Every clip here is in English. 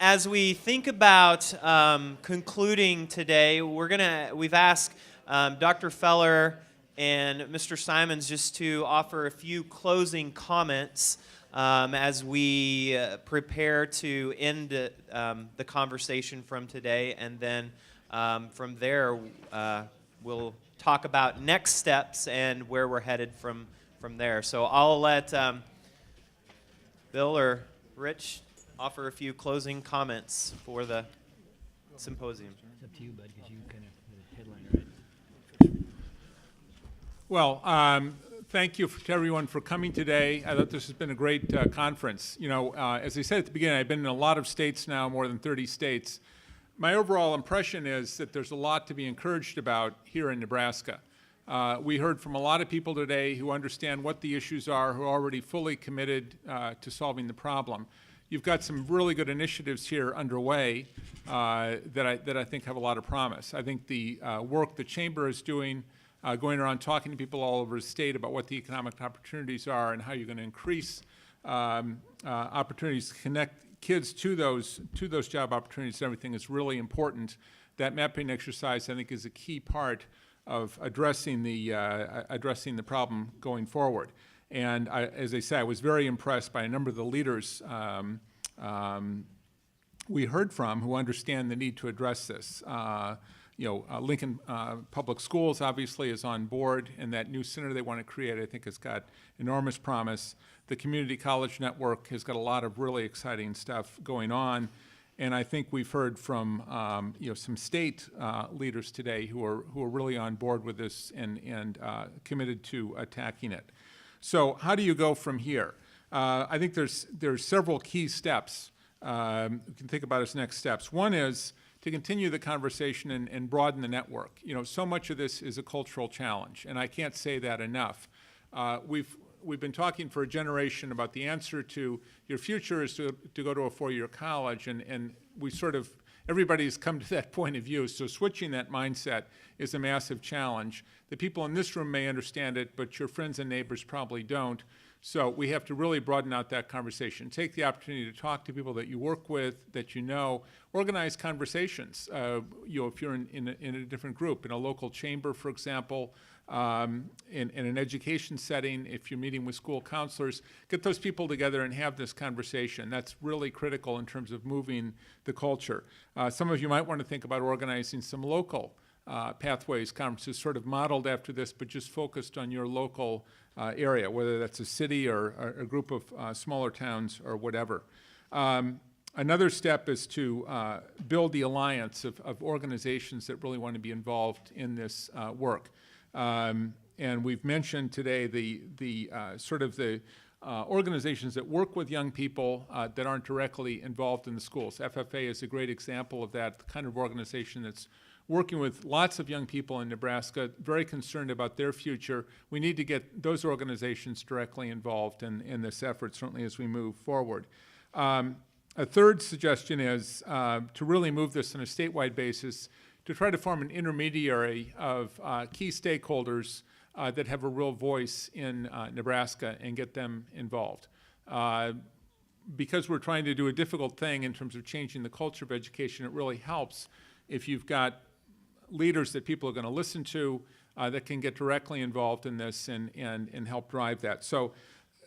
as we think about concluding today, we've asked Dr. Feller and Mr. Symonds just to offer a few closing comments as we prepare to end the conversation from today, and then from there we'll talk about next steps and where we're headed from there. So I'll let Bill or Rich offer a few closing comments for the symposium. It's up to you, bud, because you kind of the headline, right? Well, thank you to everyone for coming today. I thought this has been a great conference. You know, as I said at the beginning, I've been in a lot of states now, more than 30 states. My overall impression is that there's a lot to be encouraged about here in Nebraska. We heard from a lot of people today who understand what the issues are, who are already fully committed to solving the problem. You've got some really good initiatives here underway that I think have a lot of promise. I think the work the Chamber is doing, going around talking to people all over the state about what the economic opportunities are and how you're going to increase opportunities to connect kids to those job opportunities and everything is really important. That mapping exercise, I think, is a key part of addressing the problem going forward. And as I said, I was very impressed by a number of the leaders we heard from who understand the need to address this. Lincoln Public Schools obviously is on board, and that new center they want to create, I think, has got enormous promise. The Community College Network has got a lot of really exciting stuff going on. And I think we've heard from some state leaders today who are really on board with this and committed to attacking it. So how do you go from here? I think there's several key steps you can think about as next steps. One is to continue the conversation and broaden the network. You know, so much of this is a cultural challenge, and I can't say that enough. We've been talking for a generation about the answer to your future is to go to a four-year college, and we sort of, everybody's come to that point of view, so switching that mindset is a massive challenge. The people in this room may understand it, but your friends and neighbors probably don't. So we have to really broaden out that conversation. Take the opportunity to talk to people that you work with, that you know. Organize conversations. If you're in a different group, in a local chamber, for example, in an education setting, if you're meeting with school counselors, get those people together and have this conversation. That's really critical in terms of moving the culture. Some of you might want to think about organizing some local pathways conferences, sort of modeled after this, but just focused on your local area, whether that's a city or a group of smaller towns or whatever. Another step is to build the alliance of organizations that really want to be involved in this work. And we've mentioned today the organizations that work with young people that aren't directly involved in the schools. FFA is a great example of that, the kind of organization that's working with lots of young people in Nebraska, very concerned about their future. We need to get those organizations directly involved in this effort, certainly as we move forward. A third suggestion is to really move this on a statewide basis, to try to form an intermediary of key stakeholders that have a real voice in Nebraska and get them involved. Because we're trying to do a difficult thing in terms of changing the culture of education, it really helps if you've got leaders that people are going to listen to that can get directly involved in this and help drive that. So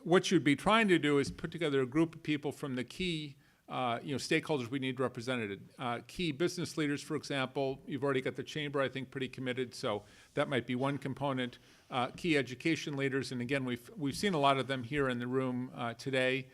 what you'd be trying to do is put together a group of people from the key stakeholders we need represented. Key business leaders, for example. You've already got the chamber, I think, pretty committed, so that might be one component. Key education leaders, and again, we've seen a lot of them here in the room today.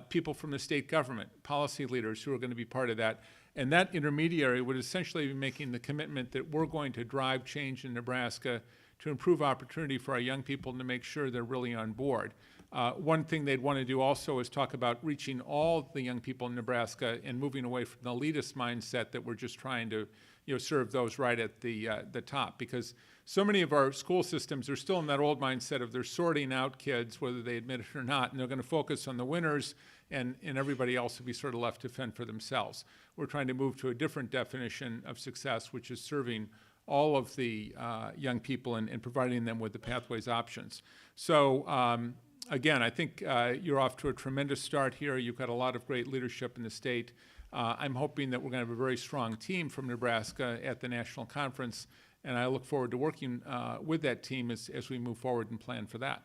People from the state government, policy leaders who are going to be part of that. And that intermediary would essentially be making the commitment that we're going to drive change in Nebraska to improve opportunity for our young people and to make sure they're really on board. One thing they'd want to do also is talk about reaching all the young people in Nebraska and moving away from the elitist mindset that we're just trying to serve those right at the top. Because so many of our school systems are still in that old mindset of they're sorting out kids, whether they admit it or not, and they're going to focus on the winners, and everybody else will be sort of left to fend for themselves. We're trying to move to a different definition of success, which is serving all of the young people and providing them with the pathways options. So again, I think you're off to a tremendous start here. You've got a lot of great leadership in the state. I'm hoping that we're going to have a very strong team from Nebraska at the national conference, and I look forward to working with that team as we move forward and plan for that.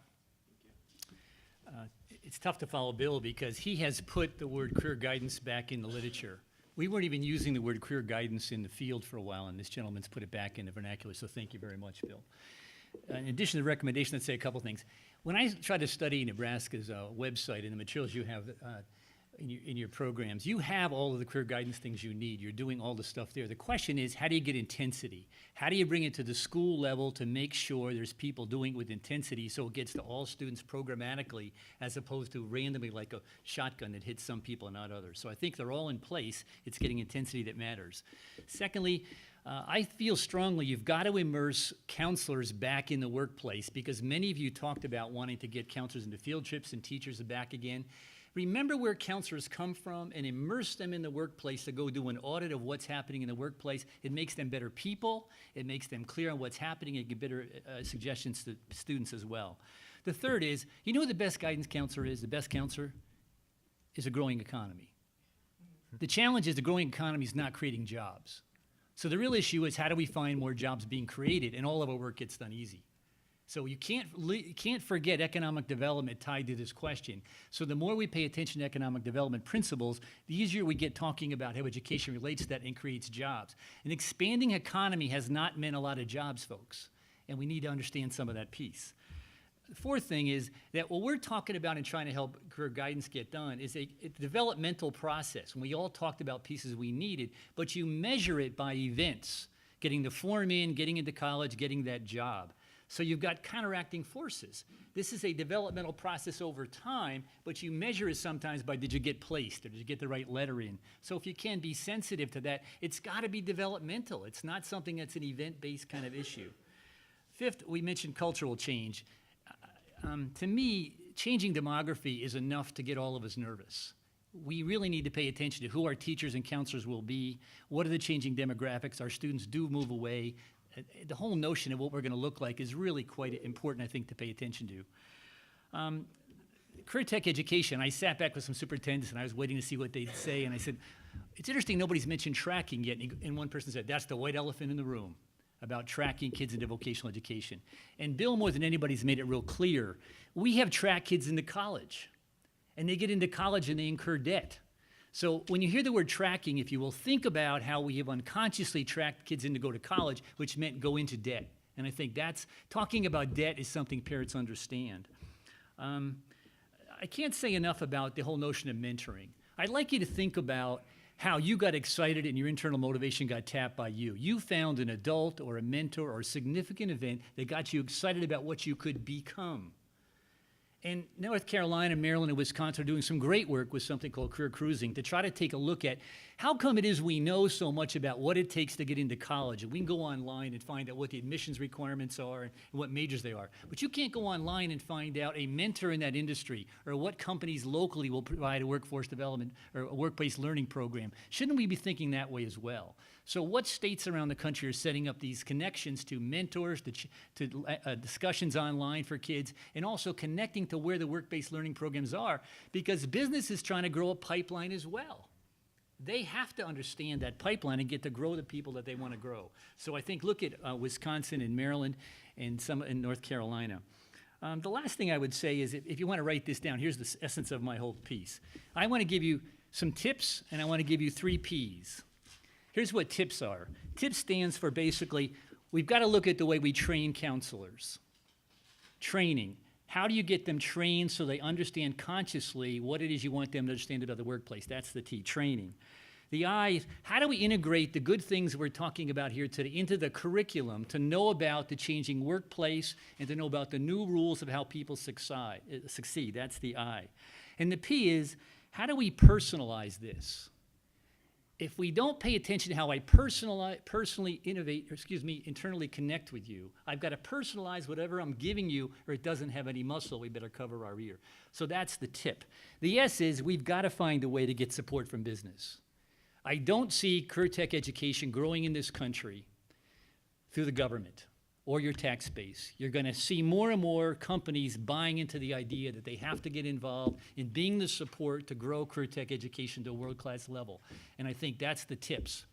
It's tough to follow Bill because he has put the word career guidance back in the literature. We weren't even using the word career guidance in the field for a while, and this gentleman's put it back in the vernacular, so thank you very much, Bill. In addition to the recommendation, let's say a couple things. When I try to study Nebraska's website and the materials you have in your programs, you have all of the career guidance things you need. You're doing all the stuff there. The question is, how do you get intensity? How do you bring it to the school level to make sure there's people doing it with intensity so it gets to all students programmatically as opposed to randomly like a shotgun that hits some people and not others? So I think they're all in place. It's getting intensity that matters. Secondly, I feel strongly you've got to immerse counselors back in the workplace because many of you talked about wanting to get counselors into field trips and teachers back again. Remember where counselors come from and immerse them in the workplace to go do an audit of what's happening in the workplace. It makes them better people. It makes them clear on what's happening and give better suggestions to students as well. The third is, you know who the best guidance counselor is? The best counselor is a growing economy. The challenge is the growing economy is not creating jobs. So the real issue is how do we find more jobs being created and all of our work gets done easy. So you can't forget economic development tied to this question. So the more we pay attention to economic development principles, the easier we get talking about how education relates to that and creates jobs. An expanding economy has not meant a lot of jobs, folks, and we need to understand some of that piece. The fourth thing is that what we're talking about in trying to help career guidance get done is a developmental process. And we all talked about pieces we needed, but you measure it by events, getting the form in, getting into college, getting that job. So you've got counteracting forces. This is a developmental process over time, but you measure it sometimes by did you get placed or did you get the right letter in? So if you can be sensitive to that, it's got to be developmental. It's not something that's an event-based kind of issue. Fifth, we mentioned cultural change. To me, changing demography is enough to get all of us nervous. We really need to pay attention to who our teachers and counselors will be, what are the changing demographics, our students do move away. The whole notion of what we're going to look like is really quite important, I think, to pay attention to. Career tech education, I sat back with some superintendents and I was waiting to see what they'd say, and I said, it's interesting nobody's mentioned tracking yet, and one person said, that's the white elephant in the room, about tracking kids into vocational education. And Bill, more than anybody's made it real clear, we have tracked kids into college, and they get into college and they incur debt. So when you hear the word tracking, if you will, think about how we have unconsciously tracked kids in to go to college, which meant go into debt. And I think that's, talking about debt is something parents understand. I can't say enough about the whole notion of mentoring. I'd like you to think about how you got excited and your internal motivation got tapped by you. You found an adult or a mentor or a significant event that got you excited about what you could become. And North Carolina, Maryland, and Wisconsin are doing some great work with something called career cruising to try to take a look at how come it is we know so much about what it takes to get into college. And we can go online and find out what the admissions requirements are and what majors they are. But you can't go online and find out a mentor in that industry or what companies locally will provide a workforce development or a workplace learning program. Shouldn't we be thinking that way as well? So what states around the country are setting up these connections to mentors, to discussions online for kids, and also connecting to where the work-based learning programs are, because business is trying to grow a pipeline as well. They have to understand that pipeline and get to grow the people that they want to grow. So I think look at Wisconsin and Maryland and some in North Carolina. The last thing I would say is if you want to write this down, here's the essence of my whole piece. I want to give you some tips, and I want to give you 3 Ps. Here's what TIPS are. TIPS stands for basically, we've got to look at the way we train counselors. Training. How do you get them trained so they understand consciously what it is you want them to understand about the workplace? That's the T, training. The I is, how do we integrate the good things we're talking about here today into the curriculum to know about the changing workplace and to know about the new rules of how people succeed? That's the I. And the P is, how do we personalize this? If we don't pay attention to how I personally internally connect with you, I've got to personalize whatever I'm giving you or it doesn't have any muscle, we better cover our ear. So that's the tip. The S is we've got to find a way to get support from business. I don't see career tech education growing in this country through the government or your tax base. You're going to see more and more companies buying into the idea that they have to get involved in being the support to grow career tech education to a world-class level. And I think that's the tips.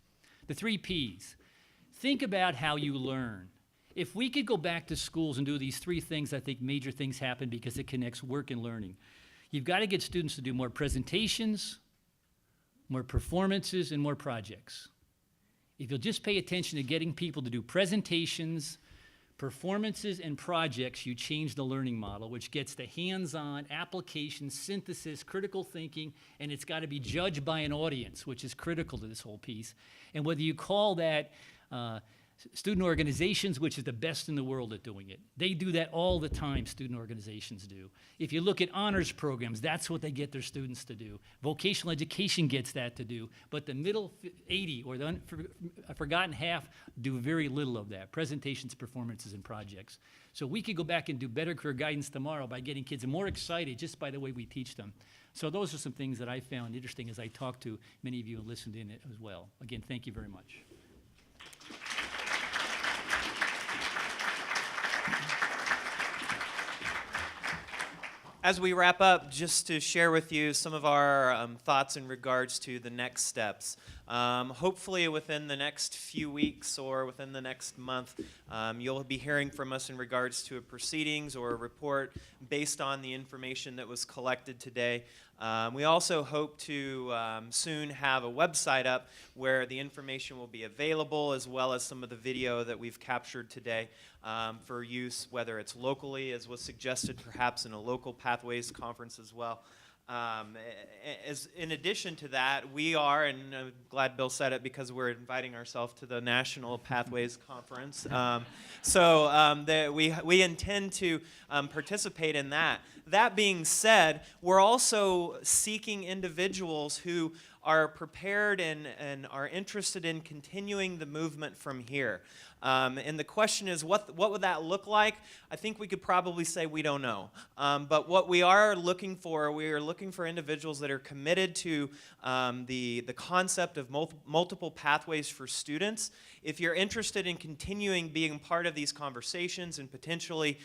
The 3 Ps. Think about how you learn. If we could go back to schools and do these 3 things, I think major things happen because it connects work and learning. You've got to get students to do more presentations, more performances, and more projects. If you'll just pay attention to getting people to do presentations, performances, and projects, you change the learning model, which gets the hands-on application, synthesis, critical thinking, and it's got to be judged by an audience, which is critical to this whole piece. And whether you call that student organizations, which is the best in the world at doing it. They do that all the time, student organizations do. If you look at honors programs, that's what they get their students to do. Vocational education gets that to do. But the middle 80, or the forgotten half, do very little of that. Presentations, performances, and projects. So we could go back and do better career guidance tomorrow by getting kids more excited just by the way we teach them. So those are some things that I found interesting as I talked to many of you and listened in as well. Again, thank you very much. As we wrap up, just to share with you some of our thoughts in regards to the next steps. Hopefully within the next few weeks or within the next month, you'll be hearing from us in regards to a proceedings or a report based on the information that was collected today. We also hope to soon have a website up where the information will be available, as well as some of the video that we've captured today for use, whether it's locally, as was suggested, perhaps in a local Pathways conference as well. In addition to that, we are, and I'm glad Bill said it because we're inviting ourselves to the National Pathways Conference. We intend to participate in that. That being said, we're also seeking individuals who are prepared and are interested in continuing the movement from here. And the question is, what would that look like? I think we could probably say we don't know. But what we are looking for individuals that are committed to the concept of multiple pathways for students. If you're interested in continuing being part of these conversations and potentially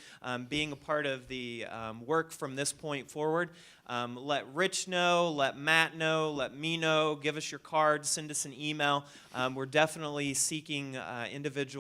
being a part of the work from this point forward, let Rich know, let Matt know, let me know, give us your card, send us an email. We're definitely seeking individuals